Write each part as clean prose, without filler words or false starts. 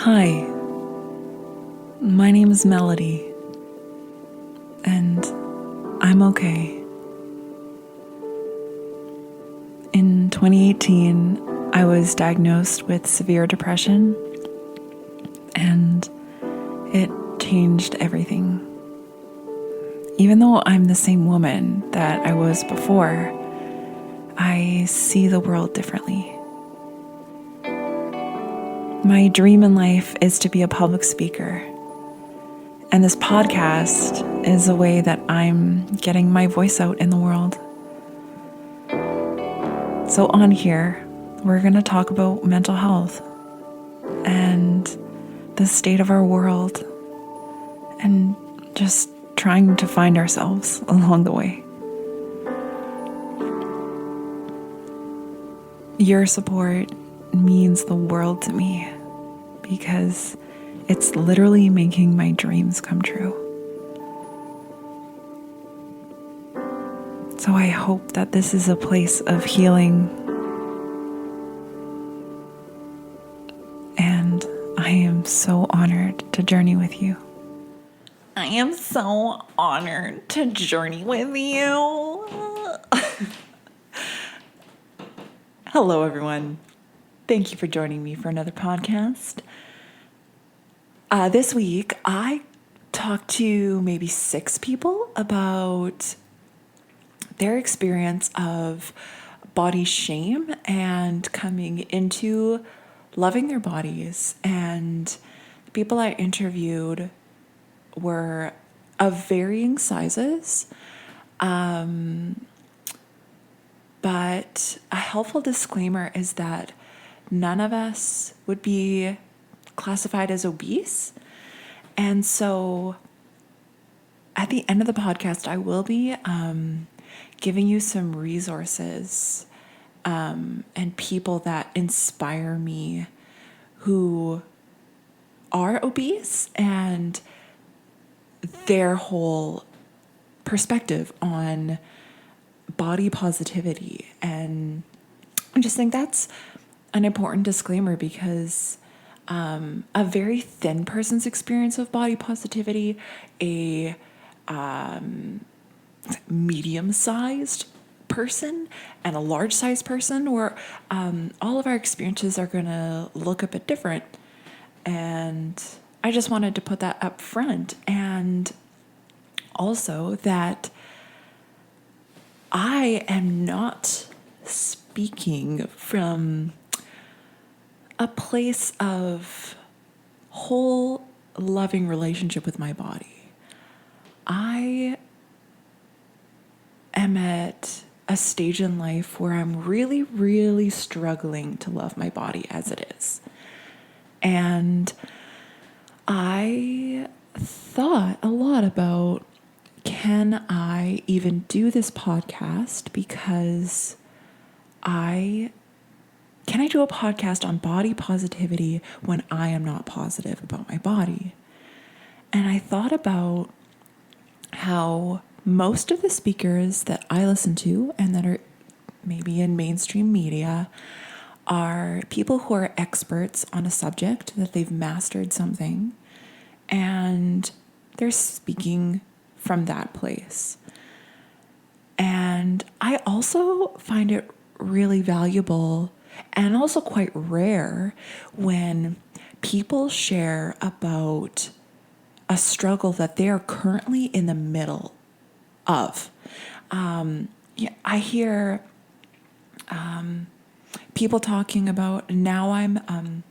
Hi, my name is Melody, and I'm okay. In 2018, I was diagnosed with severe depression, and it changed everything. Even though I'm the same woman that I was before, I see the world differently. My dream in life is to be a public speaker. And this podcast is a way that I'm getting my voice out in the world. So on here, we're going to talk about mental health and the state of our world and just trying to find ourselves along the way. Your support means the world to me because it's literally making my dreams come true. So I hope that this is a place of healing, and I am so honored to journey with you. I am so honored to journey with you. Hello, everyone. Thank you for joining me for another podcast. This week, I talked to maybe 6 people about their experience of body shame and coming into loving their bodies. And the people I interviewed were of varying sizes. But a helpful disclaimer is that none of us would be classified as obese. And so at the end of the podcast, I will be giving you some resources and people that inspire me who are obese and their whole perspective on body positivity. And I just think that's an important disclaimer because a very thin person's experience of body positivity, a medium-sized person and a large-sized person, where all of our experiences are going to look a bit different. And I just wanted to put that up front. And also that I am not speaking from a place of whole loving relationship with my body. I am at a stage in life where I'm really, really struggling to love my body as it is. And I thought a lot about, can I even do this podcast? Because can I do a podcast on body positivity when I am not positive about my body? And I thought about how most of the speakers that I listen to and that are maybe in mainstream media are people who are experts on a subject, that they've mastered something, and they're speaking from that place. And I also find it really valuable and also quite rare when people share about a struggle that they are currently in the middle of. I hear people talking about, now I'm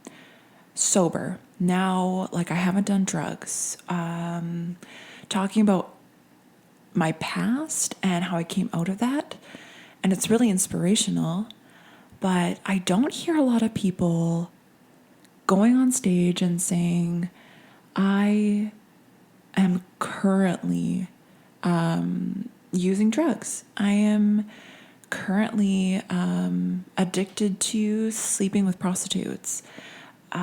sober. Now, like, I haven't done drugs. Talking about my past and how I came out of that. And it's really inspirational. But I don't hear a lot of people going on stage and saying, I am currently using drugs. I am currently addicted to sleeping with prostitutes. We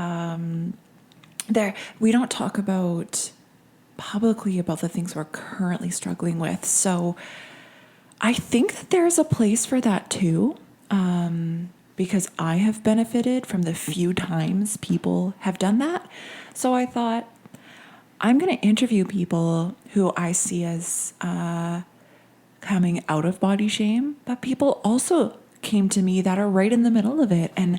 don't talk about publicly about the things we're currently struggling with. So I think that there's a place for that too, because I have benefited from the few times people have done that. So I thought, I'm going to interview people who I see as coming out of body shame, but people also came to me that are right in the middle of it. And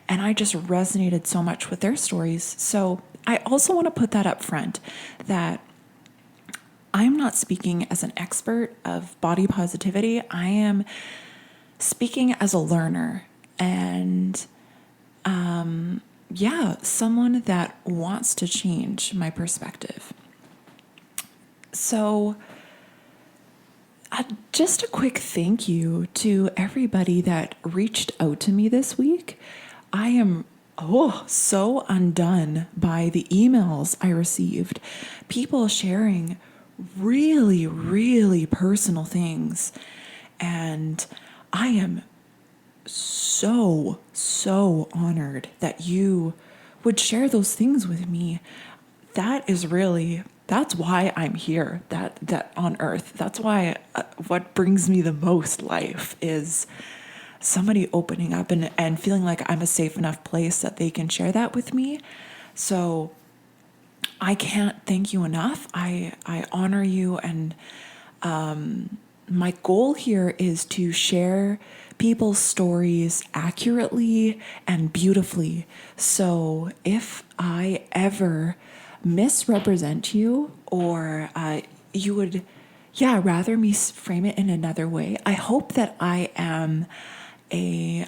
I just resonated so much with their stories. So I also want to put that up front, that I'm not speaking as an expert of body positivity. I am speaking as a learner and, someone that wants to change my perspective. So, just a quick thank you to everybody that reached out to me this week. I am so undone by the emails I received. People sharing really, really personal things. And I am so, so honored that you would share those things with me. That's why I'm here, that on earth. That's why what brings me the most life is somebody opening up and feeling like I'm a safe enough place that they can share that with me. So I can't thank you enough. I honor you, and my goal here is to share people's stories accurately and beautifully. So if I ever misrepresent you, or you would, rather me frame it in another way, I hope that I am a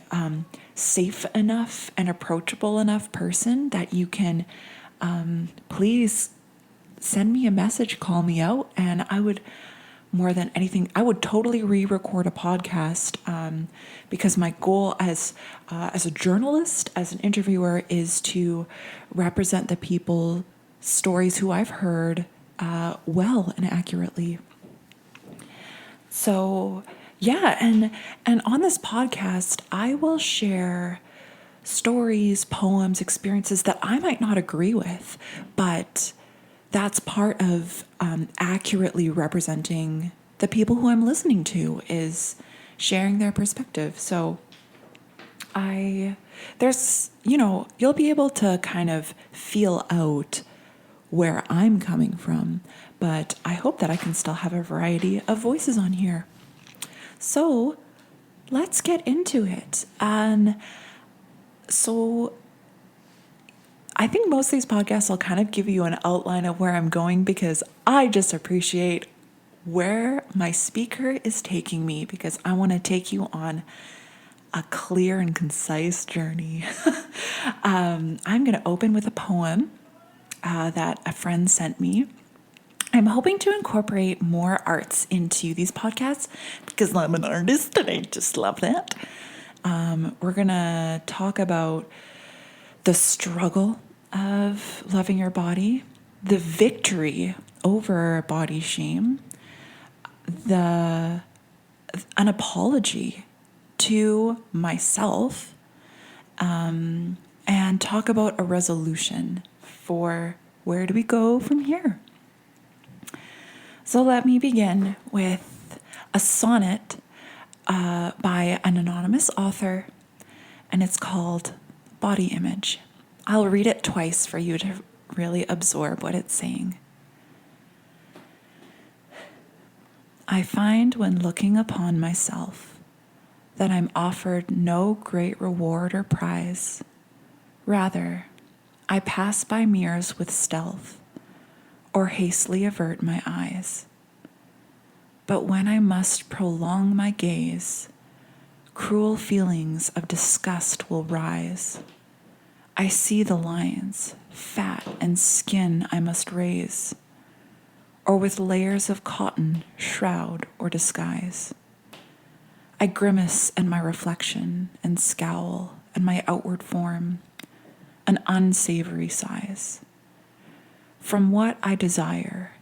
safe enough and approachable enough person that you can please send me a message, call me out, and I would, more than anything, I would totally re-record a podcast, because my goal as a journalist, as an interviewer, is to represent the people, stories who I've heard well and accurately. So and on this podcast, I will share stories, poems, experiences that I might not agree with, but that's part of accurately representing the people who I'm listening to, is sharing their perspective. So you'll be able to kind of feel out where I'm coming from, but I hope that I can still have a variety of voices on here. So let's get into it. And so I think most of these podcasts will kind of give you an outline of where I'm going, because I just appreciate where my speaker is taking me, because I want to take you on a clear and concise journey. I'm going to open with a poem that a friend sent me. I'm hoping to incorporate more arts into these podcasts because I'm an artist and I just love that. We're going to talk about the struggle of loving your body, the victory over body shame, an apology to myself, and talk about a resolution for where do we go from here. So let me begin with a sonnet by an anonymous author, and it's called Body Image. I'll read it twice for you to really absorb what it's saying. I find when looking upon myself that I'm offered no great reward or prize. Rather, I pass by mirrors with stealth, or hastily avert my eyes. But when I must prolong my gaze, cruel feelings of disgust will rise. I see the lines, fat and skin I must raise, or with layers of cotton shroud or disguise. I grimace at my reflection and scowl at my outward form, an unsavory size. From what I desire,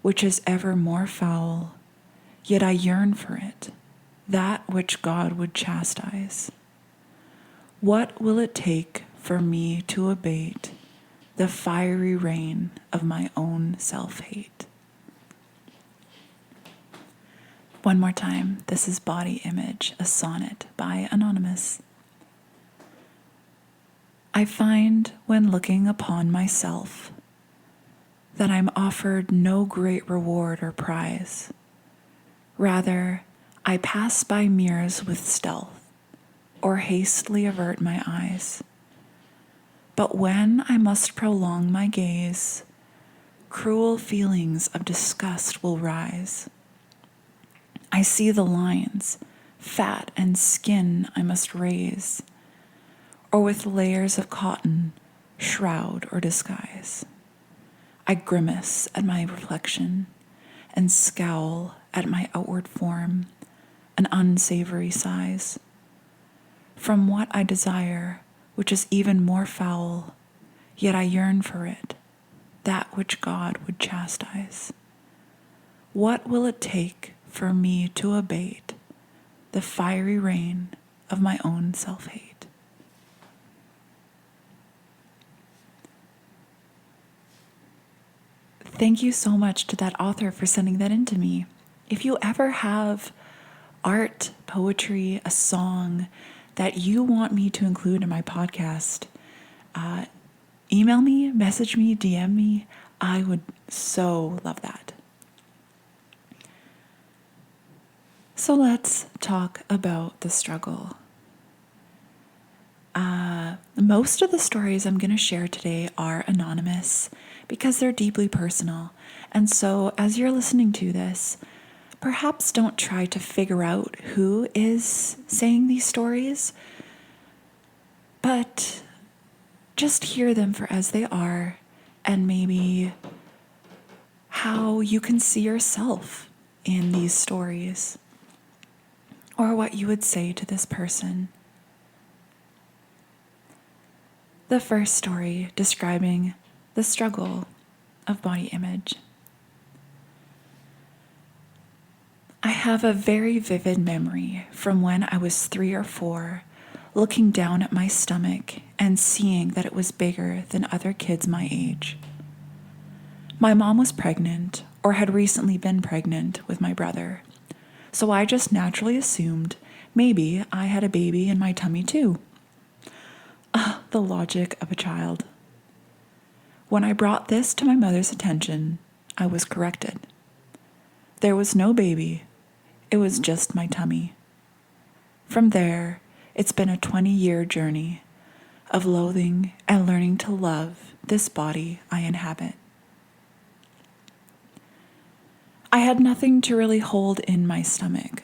which is ever more foul, yet I yearn for it, that which God would chastise. What will it take for me to abate the fiery rain of my own self-hate? One more time, this is Body Image, a sonnet by Anonymous. I find when looking upon myself that I'm offered no great reward or prize. Rather, I pass by mirrors with stealth, or hastily avert my eyes. But when I must prolong my gaze, cruel feelings of disgust will rise. I see the lines, fat and skin I must raise, or with layers of cotton shroud or disguise. I grimace at my reflection and scowl at my outward form, an unsavory size. From what I desire, which is even more foul, yet I yearn for it, that which God would chastise. What will it take for me to abate the fiery rain of my own self-hate? Thank you so much to that author for sending that in to me. If you ever have art, poetry, a song that you want me to include in my podcast, email me, message me, DM me. I would so love that. So let's talk about the struggle. Most of the stories I'm going to share today are anonymous because they're deeply personal. And so as you're listening to this, perhaps don't try to figure out who is saying these stories, but just hear them for as they are, and maybe how you can see yourself in these stories, or what you would say to this person. The first story describing the struggle of body image. I have a very vivid memory from when I was 3 or 4, looking down at my stomach and seeing that it was bigger than other kids my age. My mom was pregnant, or had recently been pregnant with my brother, so I just naturally assumed maybe I had a baby in my tummy too. The logic of a child. When I brought this to my mother's attention, I was corrected. There was no baby, it was just my tummy. From there, it's been a 20-year journey of loathing and learning to love this body I inhabit. I had nothing to really hold in my stomach.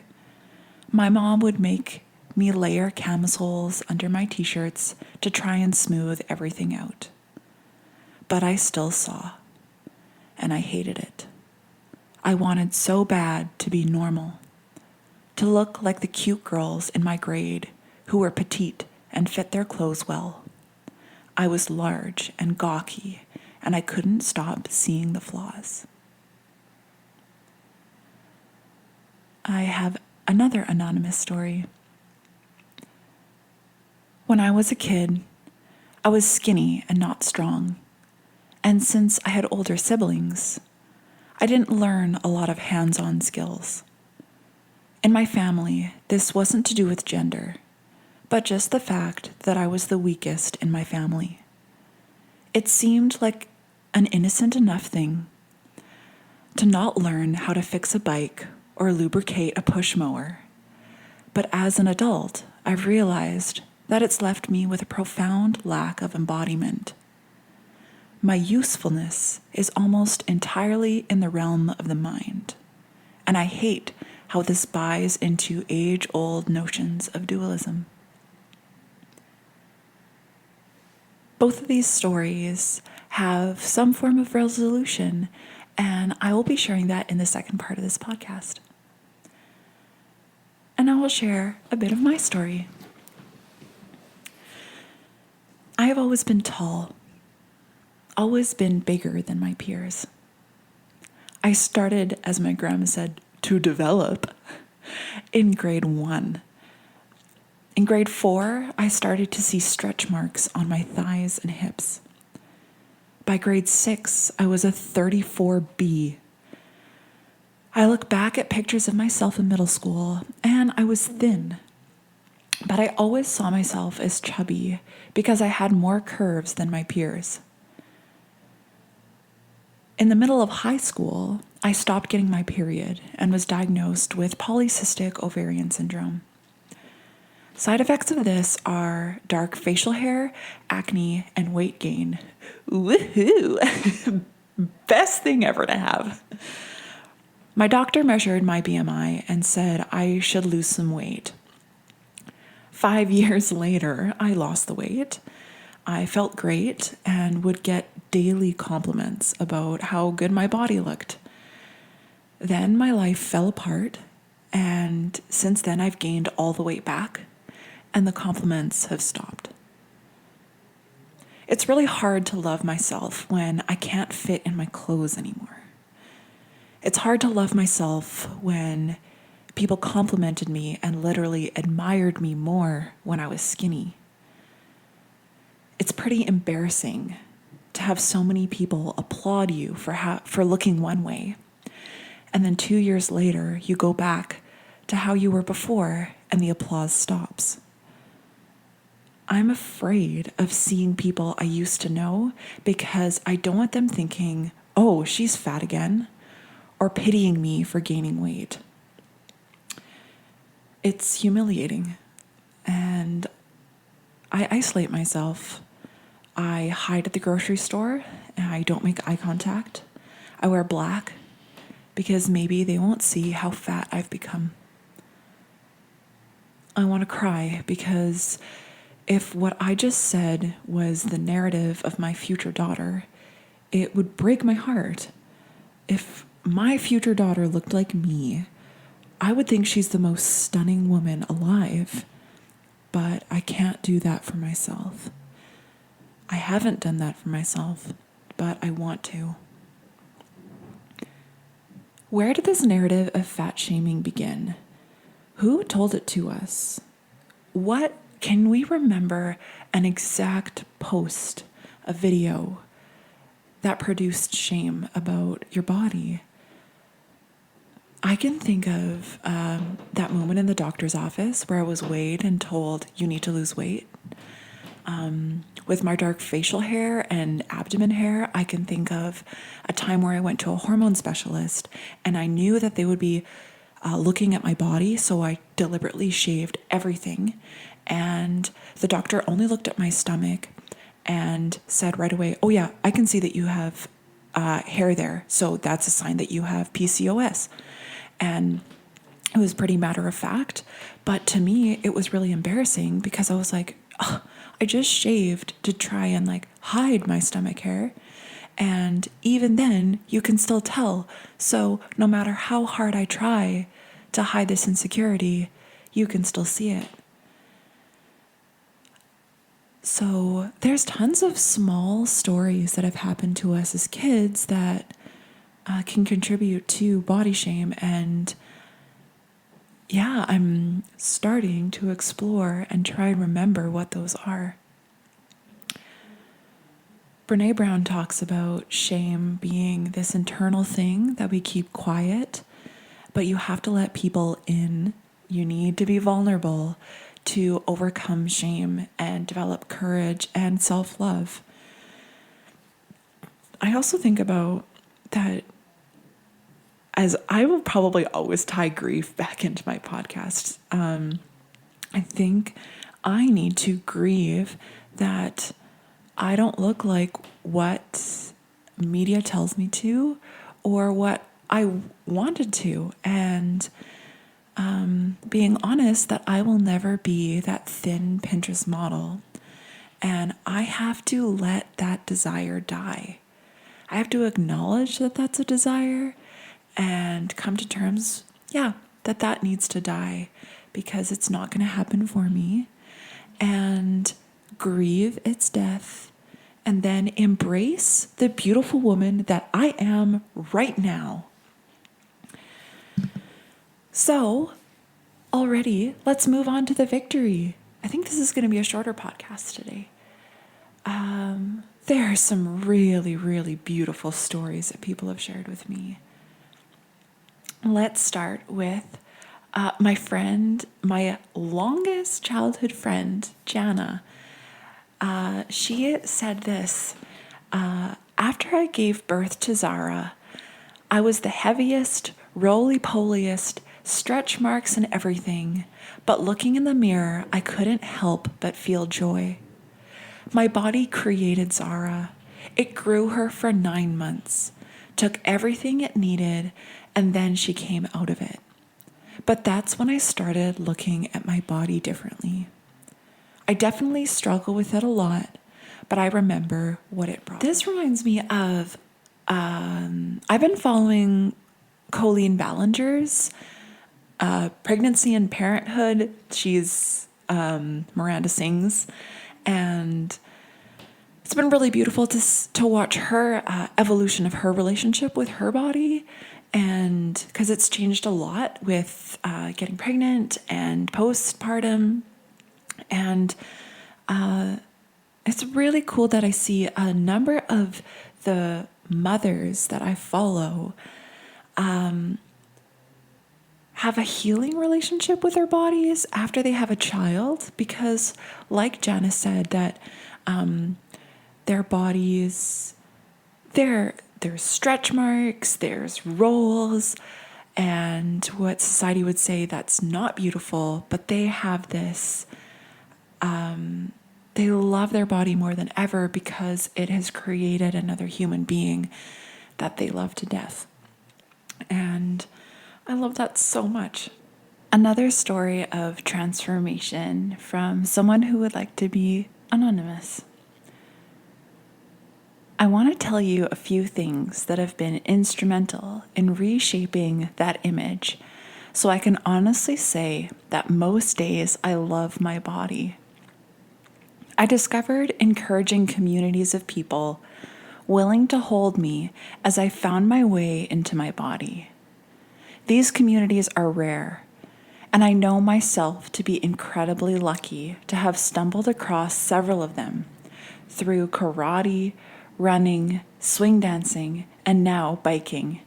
My mom would make me layer camisoles under my t-shirts to try and smooth everything out. But I still saw, and I hated it. I wanted so bad to be normal, to look like the cute girls in my grade who were petite and fit their clothes well. I was large and gawky, and I couldn't stop seeing the flaws. I have another anonymous story. When I was a kid, I was skinny and not strong, and since I had older siblings, I didn't learn a lot of hands-on skills. In my family, this wasn't to do with gender, but just the fact that I was the weakest in my family. It seemed like an innocent enough thing to not learn how to fix a bike or lubricate a push mower. But as an adult, I've realized that it's left me with a profound lack of embodiment. My usefulness is almost entirely in the realm of the mind, and I hate how this buys into age-old notions of dualism. Both of these stories have some form of resolution, and I will be sharing that in the second part of this podcast. And I will share a bit of my story. I have always been tall, always been bigger than my peers. I started, as my grandma said, to develop in grade 1. In grade 4, I started to see stretch marks on my thighs and hips. By grade 6, I was a 34B. I look back at pictures of myself in middle school, and I was thin. But I always saw myself as chubby because I had more curves than my peers. In the middle of high school, I stopped getting my period and was diagnosed with polycystic ovarian syndrome. Side effects of this are dark facial hair, acne, and weight gain. Woohoo! Best thing ever to have. My doctor measured my BMI and said I should lose some weight. 5 years later, I lost the weight. I felt great and would get daily compliments about how good my body looked. Then my life fell apart, and since then I've gained all the weight back, and the compliments have stopped. It's really hard to love myself when I can't fit in my clothes anymore. It's hard to love myself when people complimented me and literally admired me more when I was skinny. It's pretty embarrassing to have so many people applaud you for looking one way. And then 2 years later, you go back to how you were before and the applause stops. I'm afraid of seeing people I used to know because I don't want them thinking, oh, she's fat again, or pitying me for gaining weight. It's humiliating, and I isolate myself. I hide at the grocery store, and I don't make eye contact. I wear black because maybe they won't see how fat I've become. I want to cry because if what I just said was the narrative of my future daughter, it would break my heart. If my future daughter looked like me, I would think she's the most stunning woman alive. But I can't do that for myself. I haven't done that for myself, but I want to. Where did this narrative of fat shaming begin? Who told it to us? What can we remember an exact post, a video that produced shame about your body? I can think of that moment in the doctor's office where I was weighed and told, you need to lose weight. With my dark facial hair and abdomen hair, I can think of a time where I went to a hormone specialist and I knew that they would be looking at my body, so I deliberately shaved everything. And the doctor only looked at my stomach and said right away, oh yeah, I can see that you have hair there, so that's a sign that you have PCOS. And it was pretty matter of fact, but to me, it was really embarrassing because I was like, oh, I just shaved to try and hide my stomach hair. And even then, you can still tell. So no matter how hard I try to hide this insecurity, you can still see it. So there's tons of small stories that have happened to us as kids that can contribute to body shame. And yeah, I'm starting to explore and try and remember what those are. Brené Brown talks about shame being this internal thing that we keep quiet, but you have to let people in. You need to be vulnerable to overcome shame and develop courage and self-love. I also think about that, as I will probably always tie grief back into my podcast. I think I need to grieve that I don't look like what media tells me to or what I wanted to. And being honest that I will never be that thin Pinterest model. And I have to let that desire die. I have to acknowledge that that's a desire and come to terms, that needs to die because it's not going to happen for me, and grieve its death, and then embrace the beautiful woman that I am right now. So, already, let's move on to the victory. I think this is going to be a shorter podcast today. There are some really, really beautiful stories that people have shared with me. Let's start with My friend, my longest childhood friend, Jana, she said this. After I gave birth to Zara, I was the heaviest, roly-poliest, stretch marks and everything, but looking in the mirror, I couldn't help but feel joy. My body created Zara. It grew her for 9 months, took everything it needed, and then she came out of it. But that's when I started looking at my body differently. I definitely struggle with it a lot, but I remember what it brought. This reminds me of, I've been following Colleen Ballinger's Pregnancy and Parenthood. She's Miranda Sings, and it's been really beautiful to watch her evolution of her relationship with her body, and because it's changed a lot with getting pregnant and postpartum, and it's really cool that I see a number of the mothers that I follow have a healing relationship with their bodies after they have a child, because like Jana said, that their bodies, there's stretch marks, there's rolls, and what society would say that's not beautiful, but they have this, they love their body more than ever because it has created another human being that they love to death. And I love that so much. Another story of transformation from someone who would like to be anonymous. I want to tell you a few things that have been instrumental in reshaping that image, so I can honestly say that most days I love my body. I discovered encouraging communities of people willing to hold me as I found my way into my body. These communities are rare, and I know myself to be incredibly lucky to have stumbled across several of them through karate, running, swing dancing, and now biking.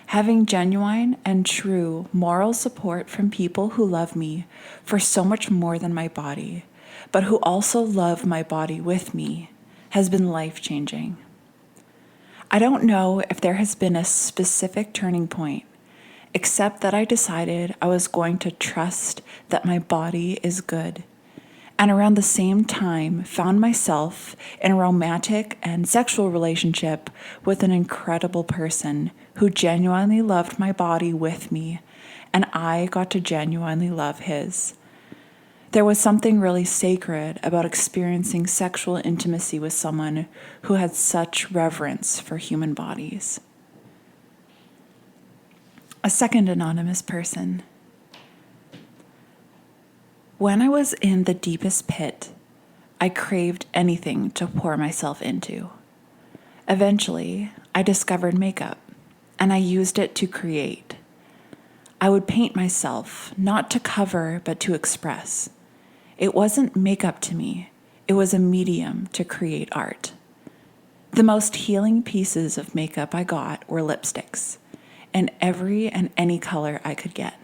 Having genuine and true moral support from people who love me for so much more than my body, but who also love my body with me, has been life-changing. I don't know if there has been a specific turning point, except that I decided I was going to trust that my body is good, and around the same time found myself in a romantic and sexual relationship with an incredible person who genuinely loved my body with me, and I got to genuinely love his. There was something really sacred about experiencing sexual intimacy with someone who had such reverence for human bodies. A second anonymous person. When I was in the deepest pit, I craved anything to pour myself into. Eventually, I discovered makeup, and I used it to create. I would paint myself, not to cover, but to express. It wasn't makeup to me. It was a medium to create art. The most healing pieces of makeup I got were lipsticks, in every and any color I could get.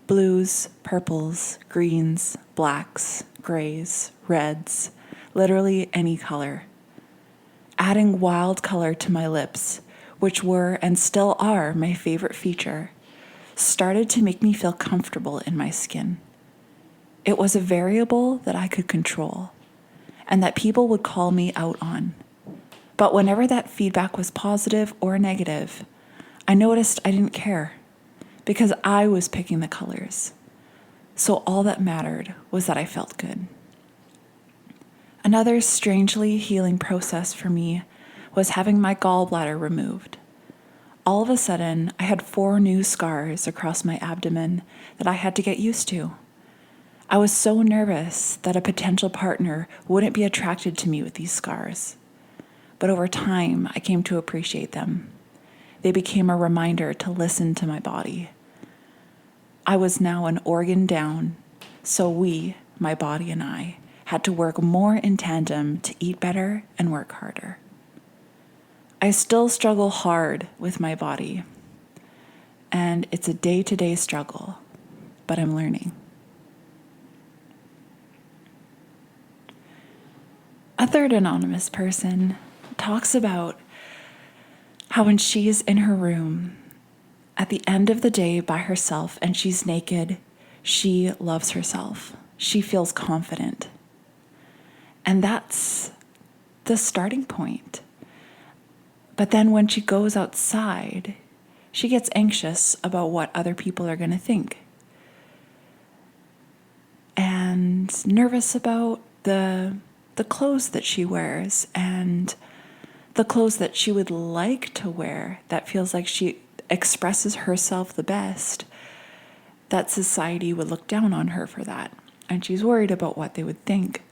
Blues, purples, greens, blacks, grays, reds, literally any color. Adding wild color to my lips, which were and still are my favorite feature, started to make me feel comfortable in my skin. It was a variable that I could control, and that people would call me out on. But whenever that feedback was positive or negative, I noticed I didn't care, because I was picking the colors. So all that mattered was that I felt good. Another strangely healing process for me was having my gallbladder removed. All of a sudden, I had 4 new scars across my abdomen that I had to get used to. I was so nervous that a potential partner wouldn't be attracted to me with these scars. But over time, I came to appreciate them. They became a reminder to listen to my body. I was now an organ down, so we, my body and I, had to work more in tandem to eat better and work harder. I still struggle hard with my body, and it's a day-to-day struggle, but I'm learning. A third anonymous person talks about how when she's in her room at the end of the day by herself and she's naked, she loves herself. She feels confident. And that's the starting point. But then when she goes outside, she gets anxious about what other people are going to think. And nervous about the clothes that she wears and the clothes that she would like to wear that feels like she expresses herself the best, that society would look down on her for that. And she's worried about what they would think.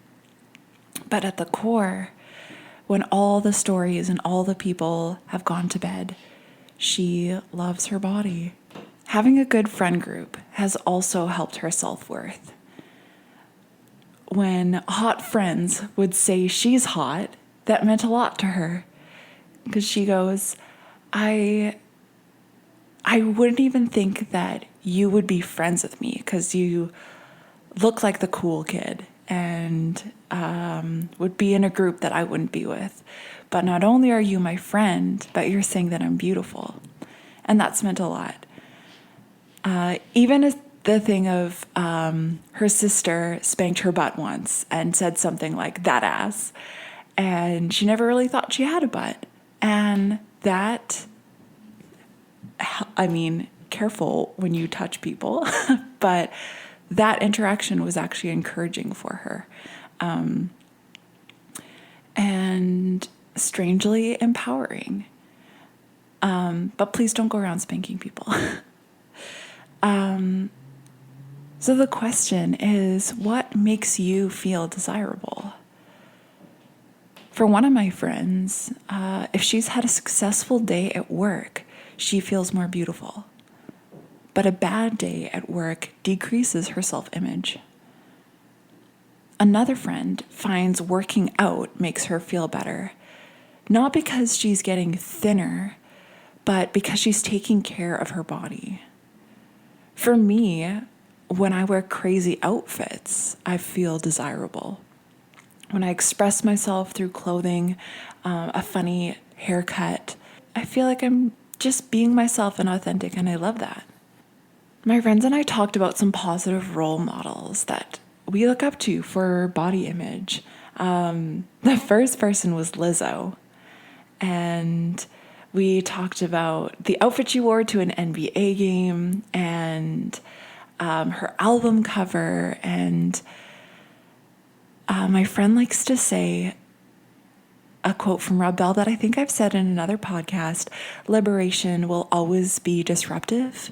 But at the core, when all the stories and all the people have gone to bed, she loves her body. Having a good friend group has also helped her self-worth. When hot friends would say she's hot, that meant a lot to her. Because she goes, I wouldn't even think that you would be friends with me because you look like the cool kid and would be in a group that I wouldn't be with. But not only are you my friend, but you're saying that I'm beautiful. And that's meant a lot. Even the thing of her sister spanked her butt once and said something like, that ass. And she never really thought she had a butt. And that, I mean, careful when you touch people, but that interaction was actually encouraging for her. And strangely empowering. But please don't go around spanking people. So the question is, what makes you feel desirable? For one of my friends, if she's had a successful day at work, she feels more beautiful. But a bad day at work decreases her self-image. Another friend finds working out makes her feel better, not because she's getting thinner, but because she's taking care of her body. For me, when I wear crazy outfits, I feel desirable. When I express myself through clothing, a funny haircut, I feel like I'm just being myself and authentic, and I love that. My friends and I talked about some positive role models that we look up to for body image. The first person was Lizzo, and we talked about the outfit she wore to an NBA game and her album cover. And my friend likes to say a quote from Rob Bell that I think I've said in another podcast: liberation will always be disruptive.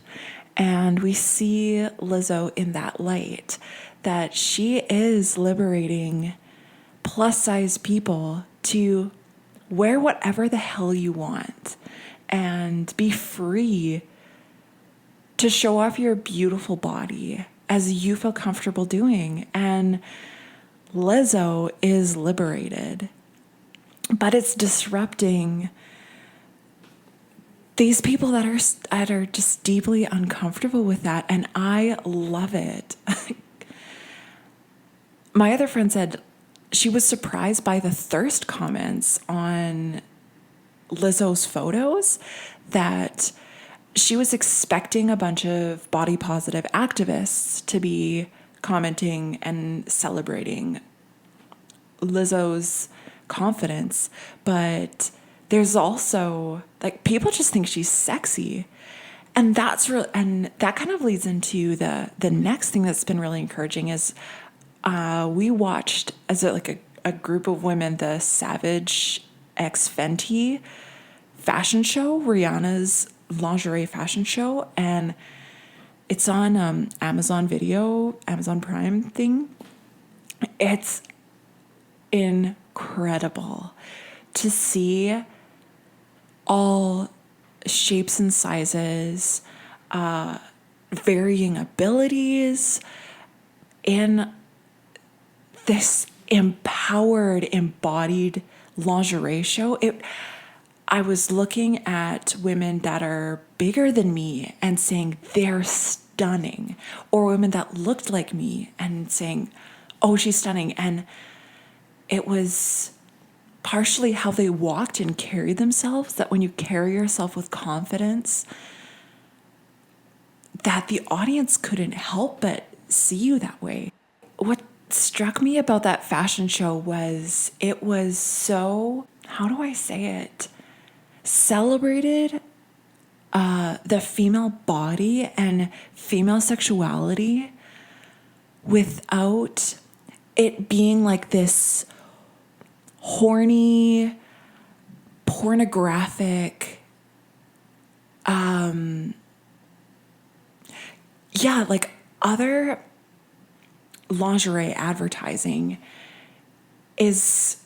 And we see Lizzo in that light, that she is liberating plus-size people to wear whatever the hell you want and be free to show off your beautiful body as you feel comfortable doing. And Lizzo is liberated, but it's disrupting these people that are just deeply uncomfortable with that, and I love it. My other friend said she was surprised by the thirst comments on Lizzo's photos, that she was expecting a bunch of body positive activists to be commenting and celebrating Lizzo's confidence, but there's also, like, people just think she's sexy. And that's real, and that kind of leads into the next thing that's been really encouraging is we watched as a group of women the Savage X Fenty fashion show, Rihanna's lingerie fashion show, and it's on Amazon Video, Amazon Prime thing. It's incredible to see all shapes and sizes, varying abilities in this empowered, embodied lingerie show. I was looking at women that are bigger than me and saying they're stunning, or women that looked like me and saying, oh, she's stunning. And it was partially how they walked and carried themselves, that when you carry yourself with confidence, that the audience couldn't help but see you that way. What struck me about that fashion show was it was so, how do I say it, celebrated the female body and female sexuality without it being like this horny, pornographic, like other lingerie advertising is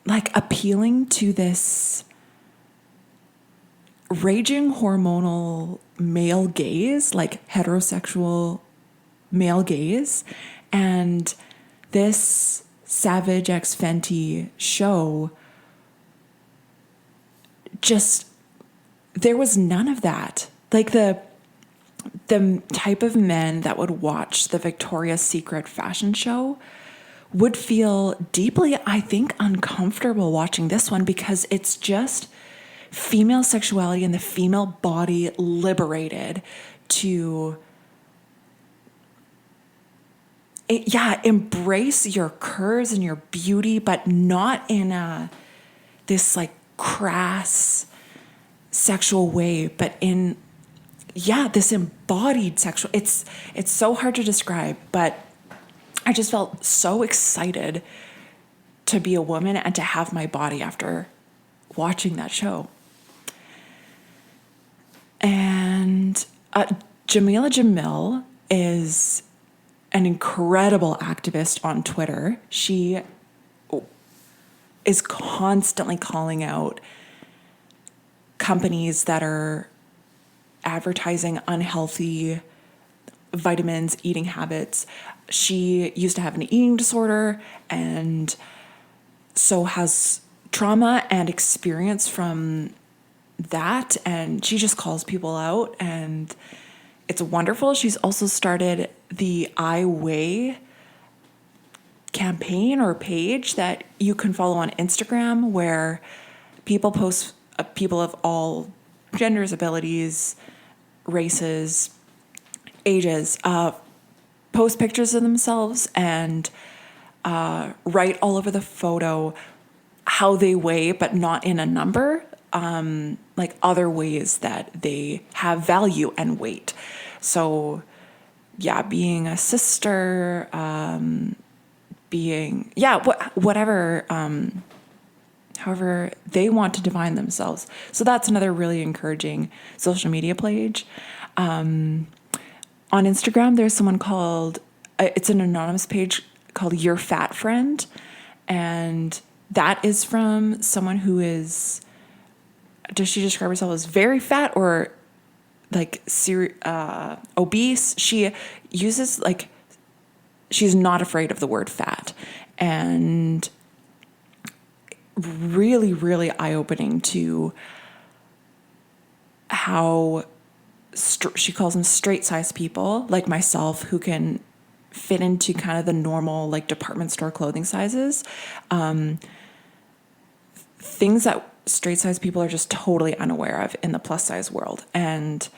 like appealing to this raging hormonal male gaze, like heterosexual male gaze. And this Savage X Fenty show, just, there was none of that. Like the type of men that would watch the Victoria's Secret fashion show would feel deeply, I think, uncomfortable watching this one, because it's just female sexuality and the female body liberated to embrace your curves and your beauty, but not in this like crass sexual way, but in this embodied sexual. It's so hard to describe, but I just felt so excited to be a woman and to have my body after watching that show. And Jamila Jamil is an incredible activist on Twitter. She is constantly calling out companies that are advertising unhealthy vitamins, eating habits. She used to have an eating disorder and so has trauma and experience from that. And she just calls people out, and it's wonderful. She's also started the I Weigh campaign or page that you can follow on Instagram, where people post, people of all genders, abilities, races, ages, post pictures of themselves and write all over the photo how they weigh, but not in a number, like other ways that they have value and weight. So being a sister, whatever, however they want to define themselves. So that's another really encouraging social media page. On Instagram, there's someone called, it's an anonymous page called Your Fat Friend. And that is from someone who is, does she describe herself as very fat or like obese? She uses like, she's not afraid of the word fat. And really, really eye-opening to how she calls them straight-sized people like myself who can fit into kind of the normal like department store clothing sizes. Things that straight-sized people are just totally unaware of in the plus-size world. And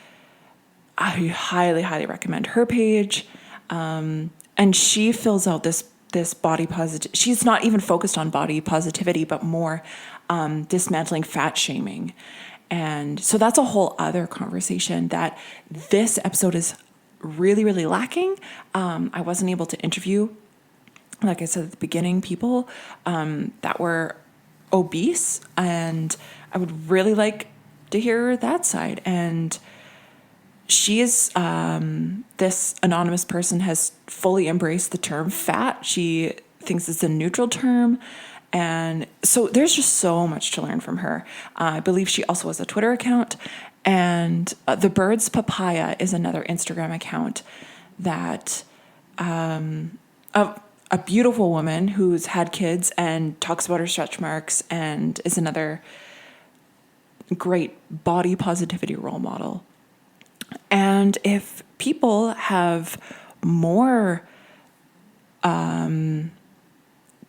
I highly, highly recommend her page. And she fills out this body positive. She's not even focused on body positivity, but more dismantling fat shaming. And so that's a whole other conversation that this episode is really, really lacking. I wasn't able to interview, like I said at the beginning, people that were obese, and I would really like to hear that side. And she is, this anonymous person has fully embraced the term fat. She thinks it's a neutral term. And so there's just so much to learn from her. I believe she also has a Twitter account. And The Birds Papaya is another Instagram account that a beautiful woman who's had kids and talks about her stretch marks and is another great body positivity role model. And if people have more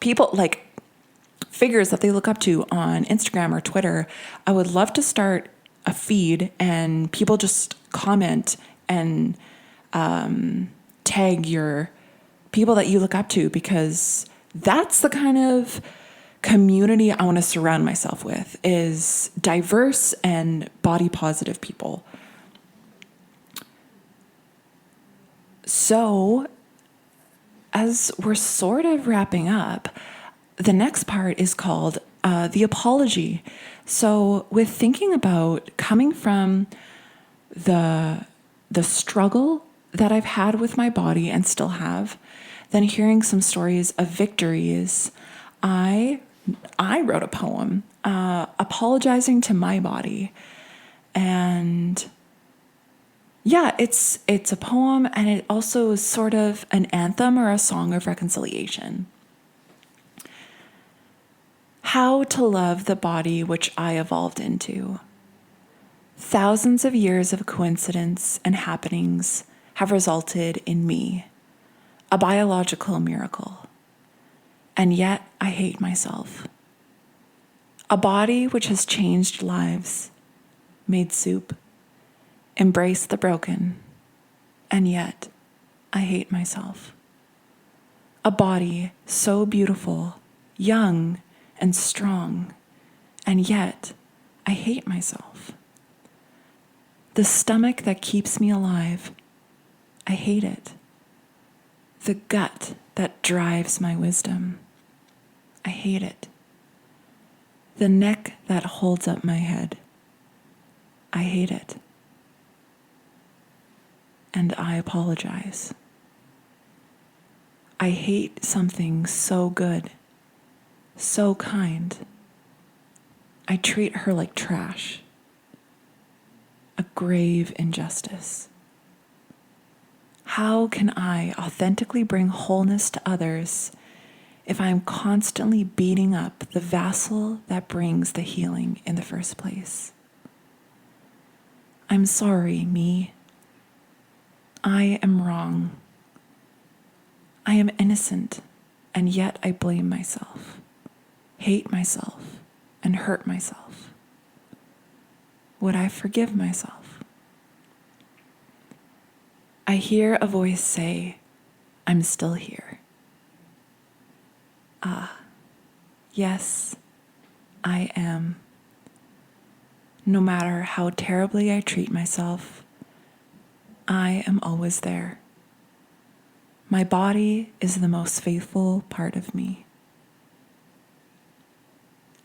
people like figures that they look up to on Instagram or Twitter. I would love to start a feed and people just comment and tag your people that you look up to, because that's the kind of community I want to surround myself with, is diverse and body positive people. So as we're sort of wrapping up, the next part is called the apology. So with thinking about coming from the struggle that I've had with my body and still have, then hearing some stories of victories, I wrote a poem apologizing to my body. And yeah, it's a poem, and it also is sort of an anthem or a song of reconciliation. How to love the body which I evolved into. Thousands of years of coincidence and happenings have resulted in me, a biological miracle. And yet I hate myself. A body which has changed lives, made soup, embraced the broken, and yet I hate myself. A body so beautiful, young, and strong, and yet I hate myself. The stomach that keeps me alive, I hate it. The gut that drives my wisdom, I hate it. The neck that holds up my head, I hate it. And I apologize. I hate something so good, so kind. I treat her like trash, a grave injustice. How can I authentically bring wholeness to others if I'm constantly beating up the vassal that brings the healing in the first place? I'm sorry, me. I am wrong. I am innocent, and yet I blame myself, hate myself, and hurt myself. Would I forgive myself? I hear a voice say, I'm still here. Yes, I am. No matter how terribly I treat myself, I am always there. My body is the most faithful part of me.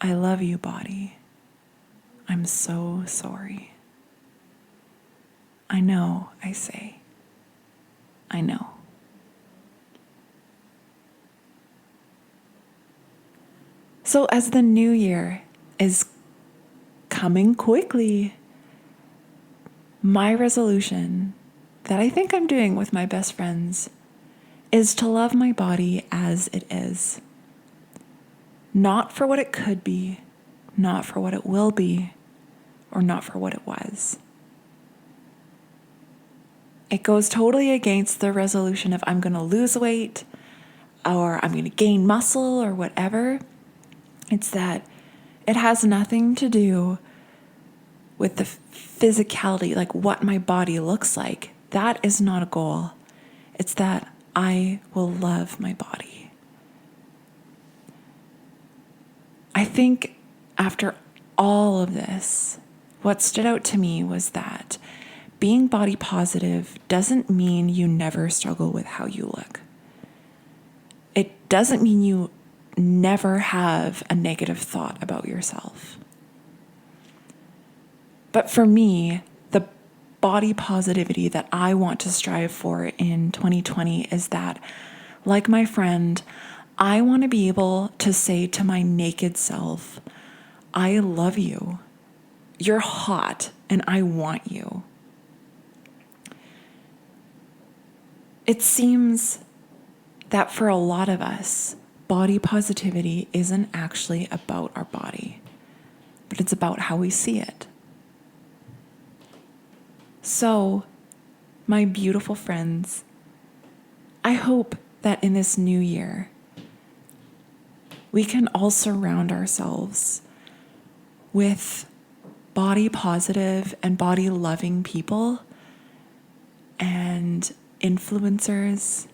I love you, body. I'm so sorry. I know, I say. I know. So as the new year is coming quickly, my resolution that I think I'm doing with my best friends is to love my body as it is. Not for what it could be, not for what it will be, or not for what it was. It goes totally against the resolution of I'm going to lose weight or I'm going to gain muscle or whatever. It's that it has nothing to do with the physicality, like what my body looks like. That is not a goal. It's that I will love my body. I think after all of this, what stood out to me was that being body positive doesn't mean you never struggle with how you look. It doesn't mean you never have a negative thought about yourself. But for me, the body positivity that I want to strive for in 2020 is that, like my friend, I want to be able to say to my naked self, I love you. You're hot and I want you. It seems that for a lot of us, body positivity isn't actually about our body, but it's about how we see it. So my beautiful friends, I hope that in this new year, we can all surround ourselves with body positive and body loving people and influencers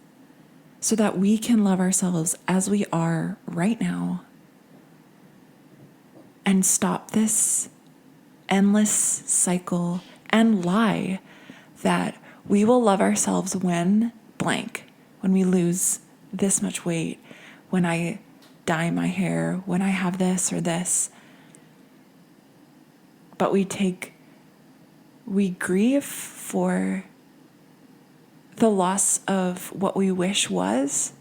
so that we can love ourselves as we are right now and stop this endless cycle and lie that we will love ourselves when blank, when we lose this much weight, when I dye my hair, when I have this or this. But we grieve for the loss of what we wish was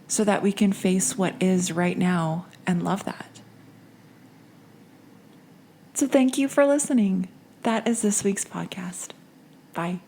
so that we can face what is right now and love that. So thank you for listening. That is this week's podcast. Bye.